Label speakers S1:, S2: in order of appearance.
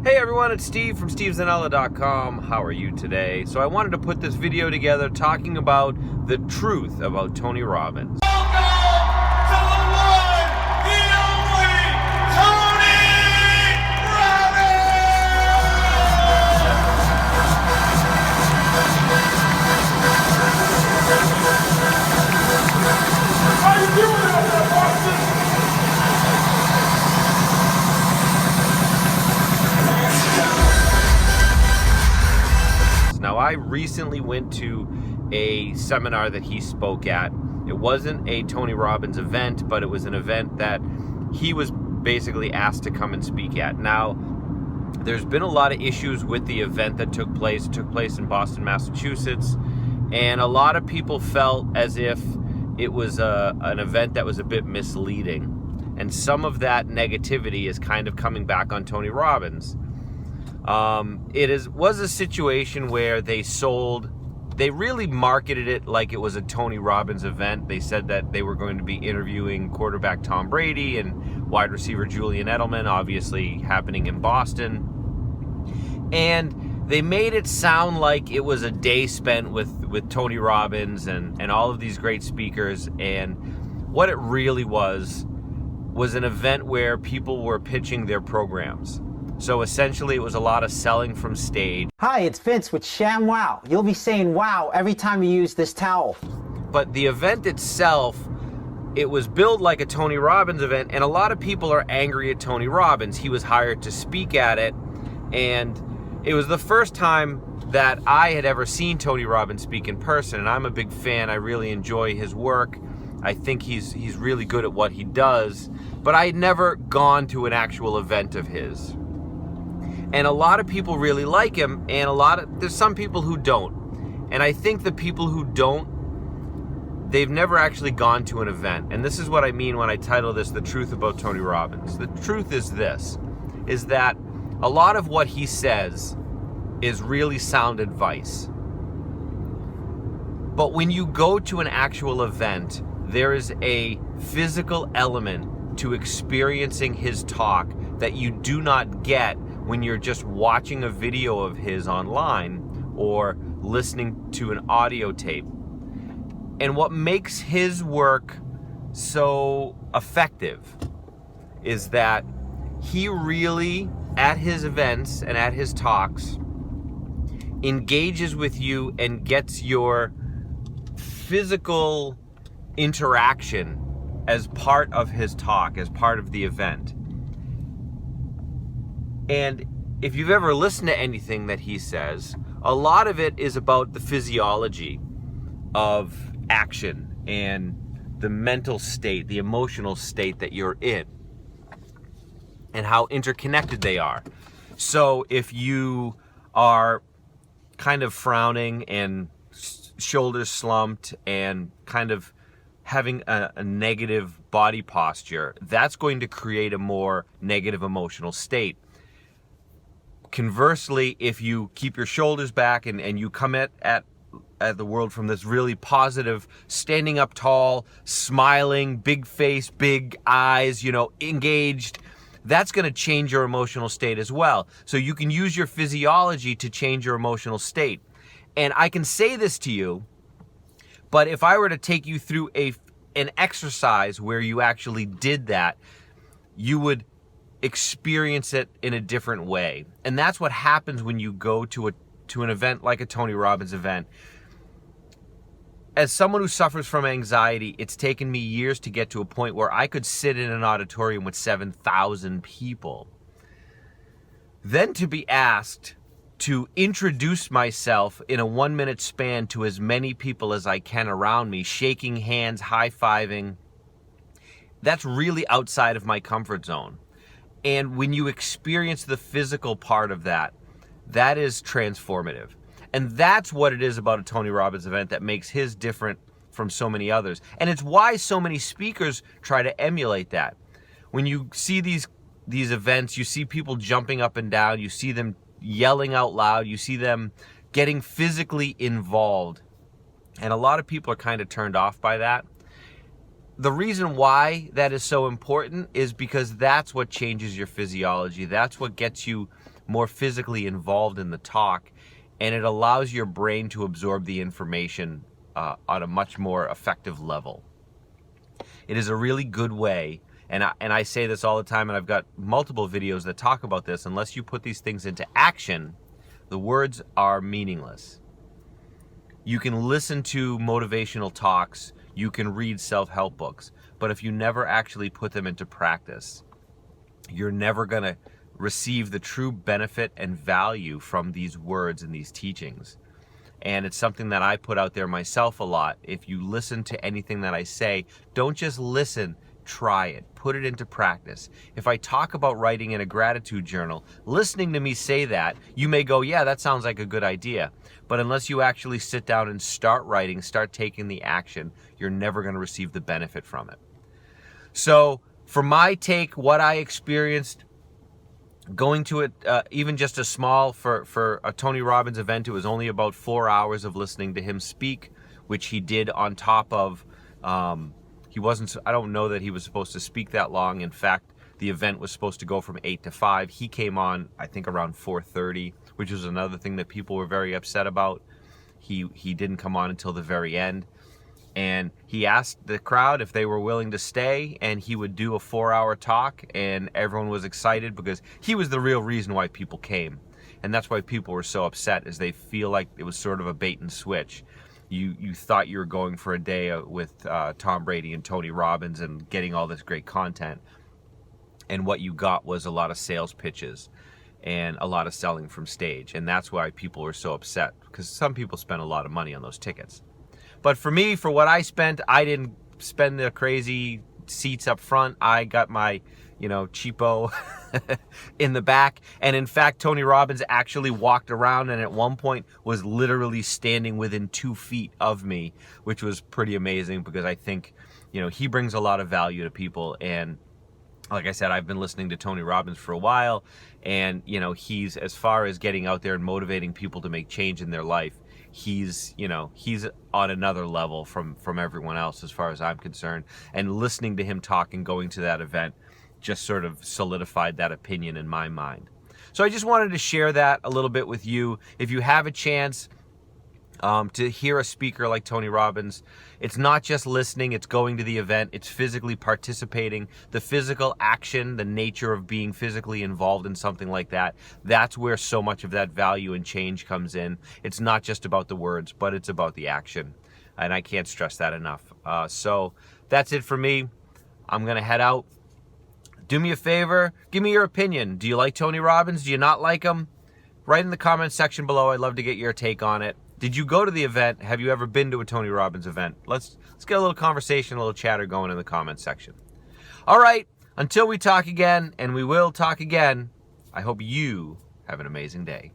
S1: Hey everyone, it's Steve from stevezanella.com. How are you today? So I wanted to put this video together talking about the truth about Tony Robbins.
S2: Welcome to the one, the only Tony Robbins! How you doing out there, Boston?
S1: Now, I recently went to a seminar that he spoke at. It wasn't a Tony Robbins event, but it was an event that he was basically asked to come and speak at. Now, there's been a lot of issues with the event that took place. It took place in Boston, Massachusetts, and a lot of people felt as if it was an event that was a bit misleading. And some of that negativity is kind of coming back on Tony Robbins. It was a situation where they really marketed it like it was a Tony Robbins event. They said that they were going to be interviewing quarterback Tom Brady and wide receiver Julian Edelman, obviously happening in Boston. And they made it sound like it was a day spent with Tony Robbins and all of these great speakers. And what it really was an event where people were pitching their programs. So essentially, it was a lot of selling from stage.
S3: Hi, it's Vince with Sham Wow. You'll be saying wow every time you use this towel.
S1: But the event itself, it was billed like a Tony Robbins event, and a lot of people are angry at Tony Robbins. He was hired to speak at it, and it was the first time that I had ever seen Tony Robbins speak in person, and I'm a big fan. I really enjoy his work. I think he's really good at what he does, but I had never gone to an actual event of his. And a lot of people really like him, and there's some people who don't. And I think the people who don't, they've never actually gone to an event. And this is what I mean when I title this The Truth About Tony Robbins. The truth is this, is that a lot of what he says is really sound advice. But when you go to an actual event, there is a physical element to experiencing his talk that you do not get when you're just watching a video of his online or listening to an audio tape. And what makes his work so effective is that he really, at his events and at his talks, engages with you and gets your physical interaction as part of his talk, as part of the event. And if you've ever listened to anything that he says, a lot of it is about the physiology of action and the mental state, the emotional state that you're in, and how interconnected they are. So if you are kind of frowning and shoulders slumped and kind of having a negative body posture, that's going to create a more negative emotional state. Conversely, if you keep your shoulders back and you come at the world from this really positive, standing up tall, smiling, big face, big eyes, engaged, that's going to change your emotional state as well. So you can use your physiology to change your emotional state. And I can say this to you, but if I were to take you through an exercise where you actually did that, you would experience it in a different way. And that's what happens when you go to an event like a Tony Robbins event. As someone who suffers from anxiety, it's taken me years to get to a point where I could sit in an auditorium with 7,000 people. Then to be asked to introduce myself in a 1-minute span to as many people as I can around me, shaking hands, high-fiving, that's really outside of my comfort zone. And when you experience the physical part of that, that is transformative. And that's what it is about a Tony Robbins event that makes his different from so many others. And it's why so many speakers try to emulate that. When you see these events, you see people jumping up and down, you see them yelling out loud, you see them getting physically involved. And a lot of people are kind of turned off by that. the reason why that is so important is because that's what changes your physiology. That's what gets you more physically involved in the talk, and it allows your brain to absorb the information on a much more effective level. It is a really good way, and I say this all the time, and I've got multiple videos that talk about this. Unless you put these things into action, the words are meaningless. You can listen to motivational talks, you can read self-help books, but if you never actually put them into practice, you're never going to receive the true benefit and value from these words and these teachings. And it's something that I put out there myself a lot. If you listen to anything that I say, don't just listen, try it. Put it into practice. If I talk about writing in a gratitude journal, listening to me say that, you may go, yeah, that sounds like a good idea. But unless you actually sit down and start writing, start taking the action, you're never going to receive the benefit from it. So for my take, what I experienced going to it, even just a small, for a Tony Robbins event, it was only about 4 hours of listening to him speak, which he did on top of, he wasn't, I don't know that he was supposed to speak that long. In fact, the event was supposed to go from 8 to 5. He came on, I think, around 4:30, which was another thing that people were very upset about. He didn't come on until the very end. And he asked the crowd if they were willing to stay, and he would do a 4-hour talk, and everyone was excited because he was the real reason why people came. And that's why people were so upset, is they feel like it was sort of a bait and switch. You thought you were going for a day with Tom Brady and Tony Robbins and getting all this great content, and what you got was a lot of sales pitches and a lot of selling from stage. And that's why people were so upset, because some people spent a lot of money on those tickets. But for me, for what I spent, I didn't spend the crazy seats up front. I got my, cheapo in the back. And in fact, Tony Robbins actually walked around and at one point was literally standing within 2 feet of me, which was pretty amazing, because I think, he brings a lot of value to people. And like I said, I've been listening to Tony Robbins for a while, and, he's, as far as getting out there and motivating people to make change in their life, he's on another level from everyone else as far as I'm concerned. And listening to him talk and going to that event just sort of solidified that opinion in my mind. So I just wanted to share that a little bit with you. If you have a chance to hear a speaker like Tony Robbins, it's not just listening, it's going to the event, it's physically participating, the physical action, the nature of being physically involved in something like that. That's where so much of that value and change comes in. It's not just about the words, but it's about the action. And I can't stress that enough. So that's it for me. I'm going to head out. Do me a favor, give me your opinion. Do you like Tony Robbins? Do you not like him? Write in the comments section below. I'd love to get your take on it. Did you go to the event? Have you ever been to a Tony Robbins event? Let's get a little conversation, a little chatter going in the comments section. All right, until we talk again, and we will talk again, I hope you have an amazing day.